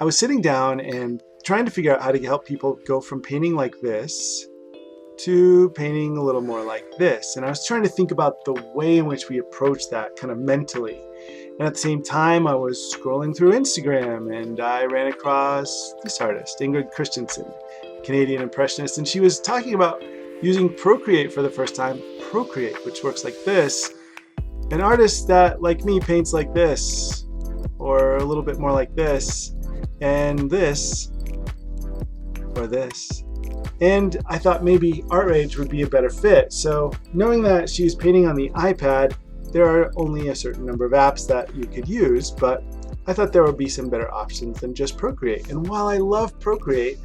I was sitting down and trying to figure out how to help people go from painting like this to painting a little more like this. And I was trying to think about the way in which we approach that kind of mentally. And at the same time, I was scrolling through Instagram and I ran across this artist, Ingrid Christensen, Canadian Impressionist, and she was talking about using Procreate for the first time. Procreate, which works like this. An artist that, like me, paints like this, or a little bit more like this, and this, or this. And I thought maybe Artrage would be a better fit. So knowing that she's painting on the iPad, there are only a certain number of apps that you could use, but I thought there would be some better options than just Procreate. And while I love Procreate,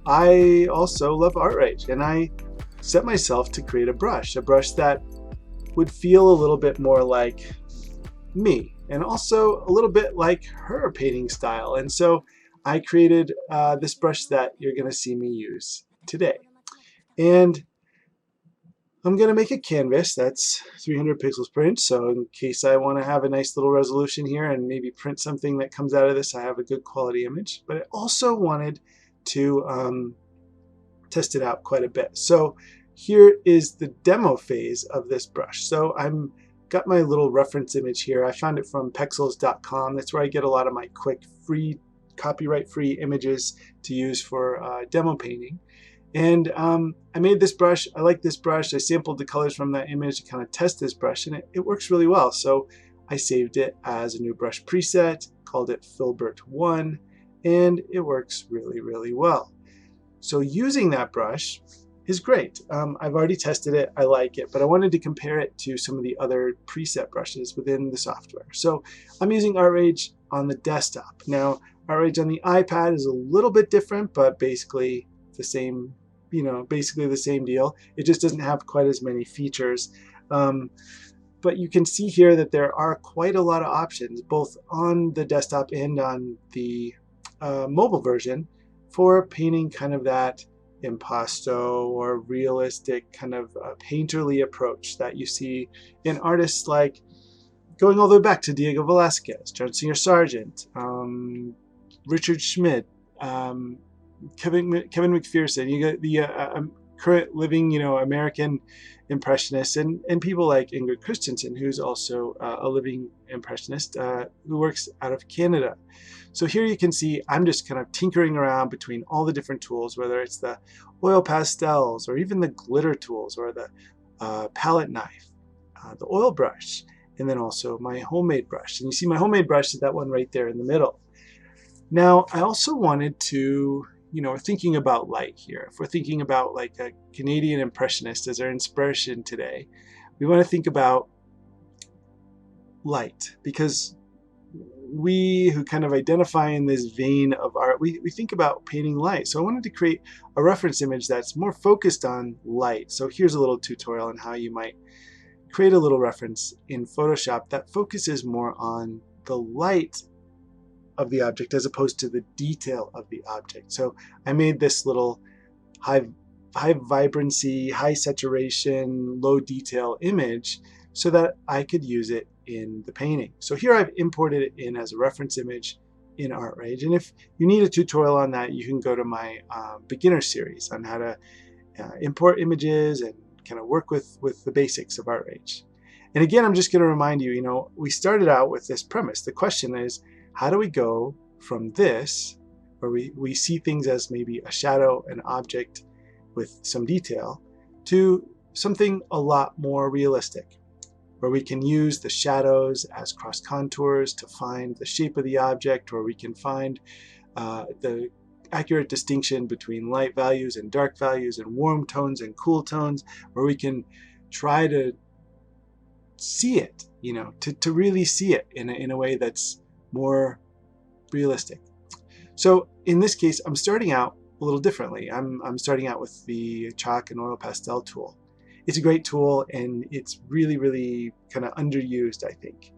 I also love Artrage. And I set myself to create a brush that would feel a little bit more like me, and also a little bit like her painting style. And so I created this brush that you're going to see me use today. And I'm going to make a canvas that's 300 pixels per inch, so in case I want to have a nice little resolution here and maybe print something that comes out of this, I have a good quality image. But I also wanted to test it out quite a bit. So here is the demo phase of this brush. So I'm got my little reference image here. I found it from pexels.com. That's where I get a lot of my quick, free, copyright-free images to use for demo painting. And I made this brush. I like this brush. I sampled the colors from that image to kind of test this brush, and it works really well. So I saved it as a new brush preset, called it Filbert1, and it works really, really well. So using that brush is great. I've already tested it. I like it, but I wanted to compare it to some of the other preset brushes within the software. So I'm using Artrage on the desktop. Now, Artrage on the iPad is a little bit different, but basically the same, basically the same deal. It just doesn't have quite as many features. But you can see here that there are quite a lot of options, both on the desktop and on the mobile version, for painting kind of that impasto or realistic kind of painterly approach that you see in artists like going all the way back to Diego Velázquez, John Singer Sargent, Richard Schmid, Kevin McPherson. You got the current living, American Impressionists, and people like Ingrid Christensen, who's also a living Impressionist who works out of Canada. So here you can see I'm just kind of tinkering around between all the different tools, whether it's the oil pastels or even the glitter tools or the palette knife, the oil brush, and then also my homemade brush. And you see my homemade brush is that one right there in the middle. Now, I also wanted to, we're thinking about light here. If we're thinking about like a Canadian Impressionist as our inspiration today, we want to think about light, because we who kind of identify in this vein of art, we think about painting light. So I wanted to create a reference image that's more focused on light. So here's a little tutorial on how you might create a little reference in Photoshop that focuses more on the light of the object as opposed to the detail of the object. So I made this little high vibrancy, high saturation, low detail image so that I could use it in the painting. So here I've imported it in as a reference image in Artrage. And if you need a tutorial on that, you can go to my beginner series on how to import images and kind of work with the basics of Artrage. And again, I'm just going to remind you, we started out with this premise. The question is, how do we go from this, where we see things as maybe a shadow, an object with some detail, to something a lot more realistic, where we can use the shadows as cross contours to find the shape of the object, or we can find the accurate distinction between light values and dark values and warm tones and cool tones, where we can try to see it, to really see it in a way that's more realistic. So in this case, I'm starting out a little differently. I'm starting out with the chalk and oil pastel tool. It's a great tool, and it's really, really kind of underused, I think.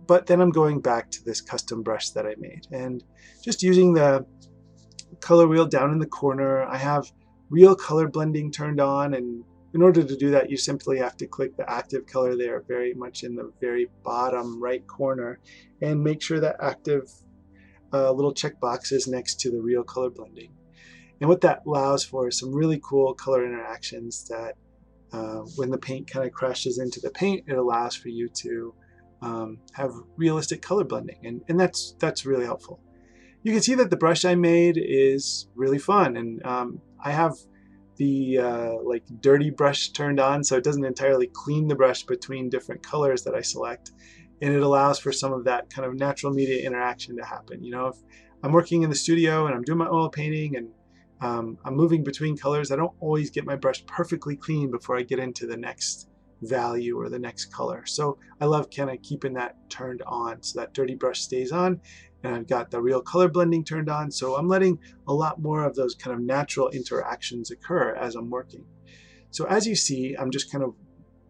But then I'm going back to this custom brush that I made and just using the color wheel down in the corner. I have real color blending turned on, and in order to do that, you simply have to click the active color there very much in the very bottom right corner and make sure that active little check boxes next to the real color blending. And what that allows for is some really cool color interactions that when the paint kind of crashes into the paint, it allows for you to have realistic color blending, and that's really helpful. You can see that the brush I made is really fun, and I have the like dirty brush turned on, so it doesn't entirely clean the brush between different colors that I select, and it allows for some of that kind of natural media interaction to happen. You know, if I'm working in the studio and I'm doing my oil painting and I'm moving between colors, I don't always get my brush perfectly clean before I get into the next value or the next color. So I love kind of keeping that turned on, so that dirty brush stays on, and I've got the real color blending turned on, so I'm letting a lot more of those kind of natural interactions occur as I'm working. So as you see, I'm just kind of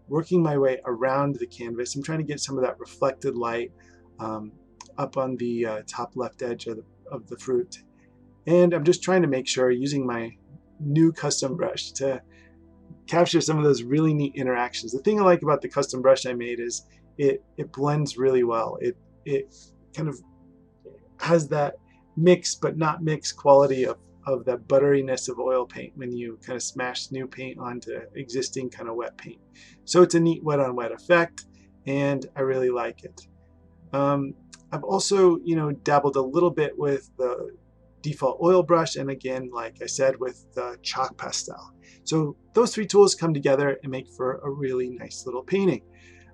working my way around the canvas. I'm trying to get some of that reflected light up on the top left edge of the fruit. And I'm just trying to make sure, using my new custom brush, to capture some of those really neat interactions. The thing I like about the custom brush I made is it blends really well. It kind of has that mix but not mix quality of that butteriness of oil paint when you kind of smash new paint onto existing kind of wet paint. So it's a neat wet on wet effect, and I really like it. I've also, you know, dabbled a little bit with the default oil brush, and again, like I said, with the chalk pastel. So those three tools come together and make for a really nice little painting.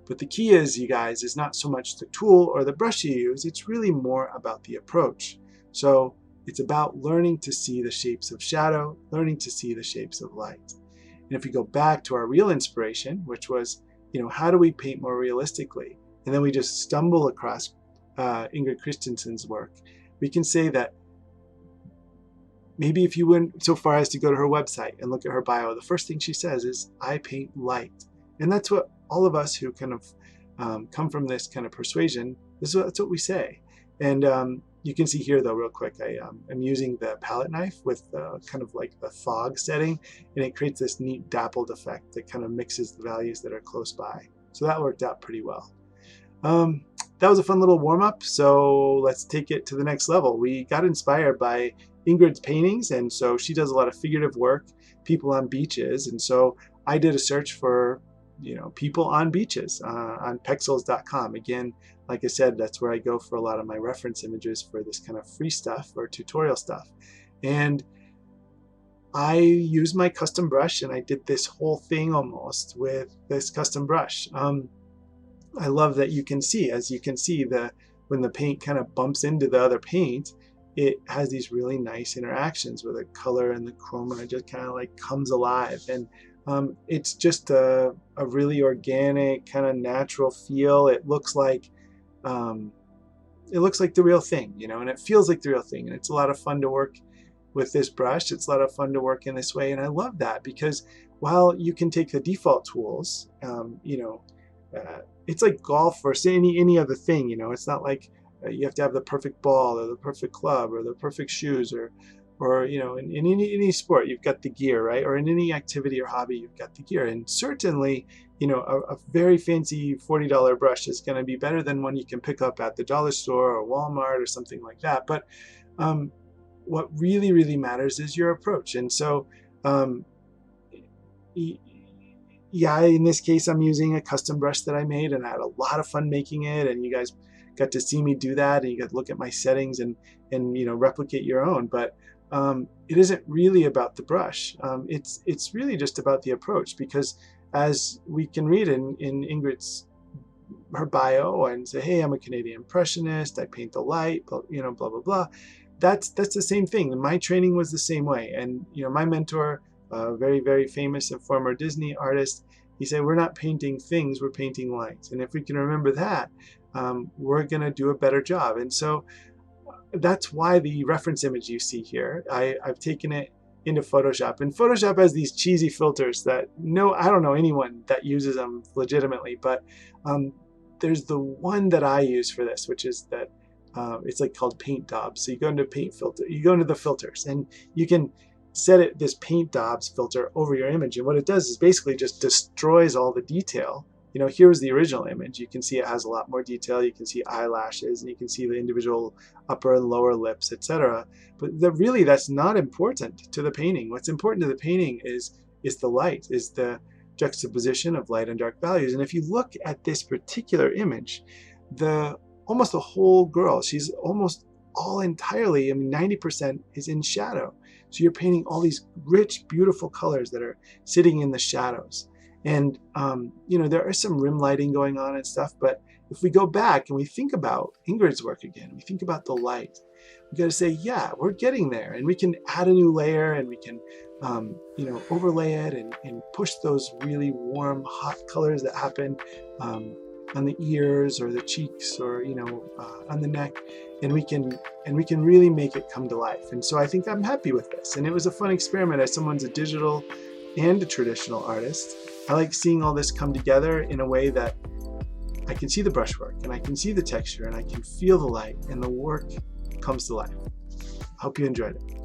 But the key is, you guys, is not so much the tool or the brush you use, it's really more about the approach. So it's about learning to see the shapes of shadow, learning to see the shapes of light. And if we go back to our real inspiration, which was, you know, how do we paint more realistically? And then we just stumble across Ingrid Christensen's work, we can say that maybe if you went so far as to go to her website and look at her bio, the first thing she says is, I paint light. And that's what all of us who kind of come from this kind of persuasion, that's what we say. And you can see here, though, real quick, I'm using the palette knife with kind of like the fog setting, and it creates this neat dappled effect that kind of mixes the values that are close by. So that worked out pretty well. That was a fun little warm-up, so let's take it to the next level. We got inspired by Ingrid's paintings, and so she does a lot of figurative work, people on beaches, and so I did a search for, you know, people on beaches on pexels.com. Again, like I said, that's where I go for a lot of my reference images for this kind of free stuff or tutorial stuff. And I used my custom brush, and I did this whole thing almost with this custom brush. I love that you can see, when the paint kind of bumps into the other paint, it has these really nice interactions where the color and the chroma just kind of like comes alive. And it's just a really organic, kind of natural feel. It looks like the real thing, you know, and it feels like the real thing. And it's a lot of fun to work with this brush. It's a lot of fun to work in this way. And I love that, because while you can take the default tools, you know, it's like golf or say any other thing, you know, it's not like you have to have the perfect ball or the perfect club or the perfect shoes, or you know, in any sport you've got the gear, right? Or in any activity or hobby you've got the gear. And certainly, you know, a very fancy $40 brush is going to be better than one you can pick up at the dollar store or Walmart or something like that. But what really matters is your approach. And so yeah, in this case, I'm using a custom brush that I made, and I had a lot of fun making it, and you guys got to see me do that, and you got to look at my settings and you know, replicate your own. But it isn't really about the brush. It's really just about the approach, because as we can read in Ingrid's her bio and say, hey, I'm a Canadian Impressionist, I paint the light, you know, blah blah blah. That's the same thing. My training was the same way. And you know, my mentor, very famous and former Disney artist, he said, we're not painting things, we're painting lights. And if we can remember that, we're going to do a better job. And so that's why the reference image you see here, I've taken it into Photoshop. And Photoshop has these cheesy filters that I don't know anyone that uses them legitimately, but there's the one that I use for this, which is that it's like called Paint Daubs. So you go into Paint Filter, you go into the filters, and you can set this Paint Daubs filter over your image. And what it does is basically just destroys all the detail you know, here's the original image. You can see it has a lot more detail. You can see eyelashes, and you can see the individual upper and lower lips, etc. But really, that's not important to the painting. What's important to the painting is the light, is the juxtaposition of light and dark values. And if you look at this particular image, almost the whole girl, she's almost all entirely, 90% is in shadow. So you're painting all these rich, beautiful colors that are sitting in the shadows. And, you know, there is some rim lighting going on and stuff, but if we go back and we think about Ingrid's work again, we think about the light, we got to say, yeah, we're getting there, and we can add a new layer, and we can, you know, overlay it and push those really warm, hot colors that happen on the ears or the cheeks, or, you know, on the neck, and we can really make it come to life. And so I think I'm happy with this, and it was a fun experiment. As someone's a digital and a traditional artist, I like seeing all this come together in a way that I can see the brushwork, and I can see the texture, and I can feel the light, and the work comes to life. I hope you enjoyed it.